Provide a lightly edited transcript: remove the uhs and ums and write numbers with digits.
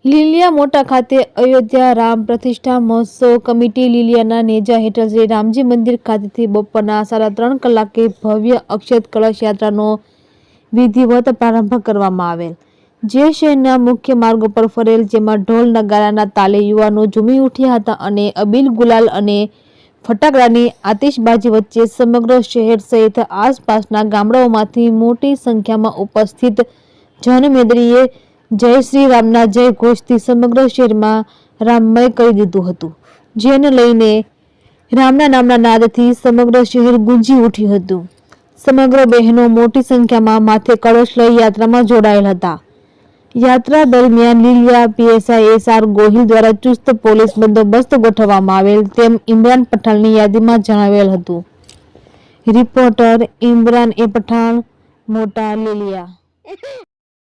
લીલિયા મોટા ખાતે અયોધ્યા રામ પ્રતિષ્ઠા મહોત્સવ કમિટી લીલિયાના નેજા હેઠળ શ્રી રામજી મંદિર ખાતેથી બપોરના 3:30 કલાકે ભવ્ય અક્ષત કળશ યાત્રાનો વિધિવત પ્રારંભ કરવામાં આવેલ, જે શહેરના મુખ્ય માર્ગો પર ફરેલ, જેમાં ઢોલ નગારાના તાલે યુવાનો ઝૂમી ઉઠ્યા હતા અને અબીલ ગુલાલ અને ફટાકડાની આતિશબાજી વચ્ચે સમગ્ર શહેર સહિત આસપાસના ગામડાઓમાંથી મોટી સંખ્યામાં ઉપસ્થિત જનમેદનીએ જય શ્રી રામના જય ઘોષથી સમગ્ર શહેરમાં રામમય કરી દીધું હતું, જેને લઈને રામના નામના નાદથી સમગ્ર શહેર ગુંજી ઉઠ્યું હતું. સમગ્ર બહેનો મોટી સંખ્યામાં માથે કળશ લઈ યાત્રામાં જોડાયેલ હતા. યાત્રા દરમિયાન લીલિયા પીએસઆઈ એસ.આર. ગોહિલ દ્વારા ચુસ્ત પોલીસ બંદોબસ્ત ગોઠવવામાં આવેલ તેમ ઇમરાન પઠાણની યાદીમાં જણાવેલ હતું. રિપોર્ટર ઇમરાન એ પઠાણ, મોટા લીલિયા.